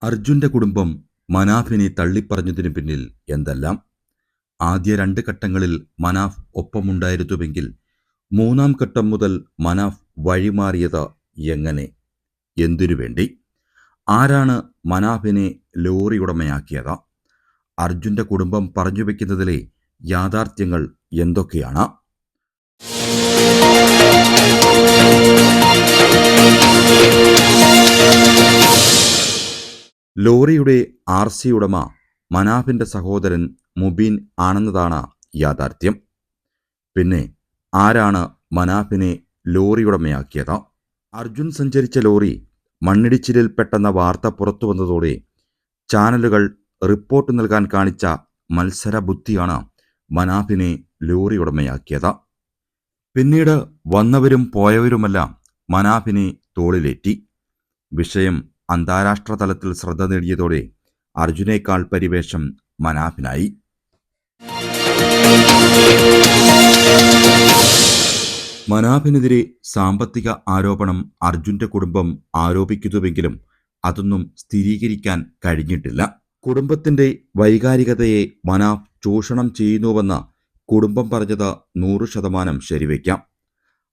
അർജുന്റെ കുടുംബം മനാഫിനെ തള്ളിപ്പറഞ്ഞതിനു പിന്നിൽ എന്തെല്ലാം? ആദ്യ 2 ഘട്ടങ്ങളിൽ മനാഫ് ഒപ്പമുണ്ടായിരുന്നുവെങ്കിൽ 3-ാം ഘട്ടം മുതൽ മനാഫ് വഴിമാറിയത് എങ്ങനെ? എന്തിനുവേണ്ടി? ആരാണ് മനാഫിനെ ലോറി ഉടമയാക്കിയത്? അർജുന്റെ കുടുംബം പറഞ്ഞുവെക്കുന്നതിലെ യാഥാർത്ഥ്യങ്ങൾ എന്തൊക്കെയാണ്? ലോറിയുടെ RC ഉടമ മനാഫിന്റെ സഹോദരൻ മുബീൻ ആണെന്നതാണ് യാഥാർത്ഥ്യം. പിന്നെ ആരാണ് മനാഫിനെ ലോറി ഉടമയാക്കിയത്? അർജുൻ സഞ്ചരിച്ച ലോറി മണ്ണിടിച്ചിലിൽപ്പെട്ടെന്ന വാർത്ത പുറത്തു വന്നതോടെ ചാനലുകൾ റിപ്പോർട്ട് നൽകാൻ കാണിച്ച മത്സര ബുദ്ധിയാണ് മനാഫിനെ ലോറി ഉടമയാക്കിയത്. പിന്നീട് വന്നവരും പോയവരുമെല്ലാം മനാഫിനെ തോളിലേറ്റി. വിഷയം അന്താരാഷ്ട്ര തലത്തിൽ ശ്രദ്ധ നേടിയതോടെ അർജുനേക്കാൾ പരിവേഷം മനാഫിനായി. മനാഫിനെതിരെ സാമ്പത്തിക ആരോപണം അർജുന്റെ കുടുംബം ആരോപിക്കുന്നുവെങ്കിലും അതൊന്നും സ്ഥിരീകരിക്കാൻ കഴിഞ്ഞിട്ടില്ല. കുടുംബത്തിന്റെ വൈകാരികതയെ മനാഫ് ചൂഷണം ചെയ്യുന്നുവെന്ന് കുടുംബം പറഞ്ഞത് 100% ശരിവയ്ക്കാം.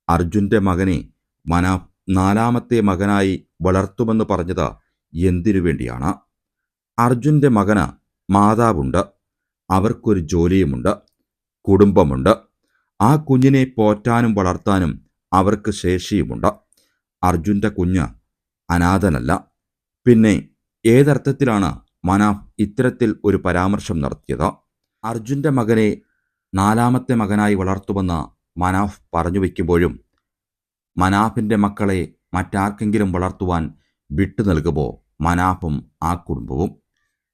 അർജുന്റെ മകനെ മനാഫ് 4-ാമത്തെ മകനായി വളർത്തുമെന്ന് പറഞ്ഞത് എന്തിനു വേണ്ടിയാണ്? അർജുന്റെ മകന് മാതാവുണ്ട്, അവർക്കൊരു ജോലിയുമുണ്ട്, കുടുംബമുണ്ട്. ആ കുഞ്ഞിനെ പോറ്റാനും വളർത്താനും അവർക്ക് ശേഷിയുമുണ്ട്. അർജുന്റെ കുഞ്ഞ് അനാഥനല്ല. പിന്നെ ഏതർത്ഥത്തിലാണ് മനാഫ് ഇത്തരത്തിൽ ഒരു പരാമർശം നടത്തിയത്? അർജുന്റെ മകനെ 4-ാമത്തെ മകനായി വളർത്തുമെന്ന് മനാഫ് പറഞ്ഞു വയ്ക്കുമ്പോഴും മനാഫിന്റെ മക്കളെ മറ്റാർക്കെങ്കിലും വളർത്തുവാൻ വിട്ടു നൽകുമോ മനാഫും ആ കുടുംബവും?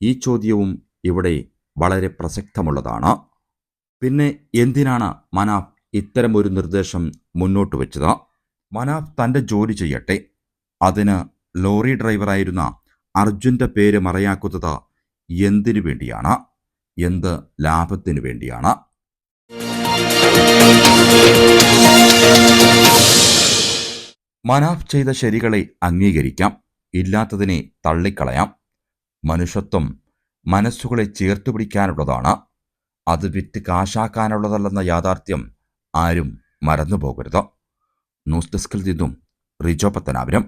ഈ ചോദ്യവും ഇവിടെ വളരെ പ്രസക്തമുള്ളതാണ്. പിന്നെ എന്തിനാണ് മനാഫ് ഇത്തരമൊരു നിർദ്ദേശം മുന്നോട്ട് വെച്ചത്? മനാഫ് തൻ്റെ ജോലി ചെയ്യട്ടെ. അതിന് ലോറി ഡ്രൈവറായിരുന്ന അർജുന്റെ പേര് മറയാക്കുന്നത് എന്തിനു വേണ്ടിയാണ്? എന്ത് ലാഭത്തിനു വേണ്ടിയാണ്? മനാഫ് ചെയ്ത ശരികളെ അംഗീകരിക്കാം, ഇല്ലാത്തതിനെ തള്ളിക്കളയാം. മനുഷ്യത്വം മനസ്സുകളെ ചേർത്തുപിടിക്കാനുള്ളതാണ്, അത് വിറ്റ് കാശാക്കാനുള്ളതല്ലെന്ന യാഥാർത്ഥ്യം ആരും മറന്നുപോകരുത്. ന്യൂസ് ഡെസ്കിൽ നിന്നും റിജോ പത്തനാപുരം.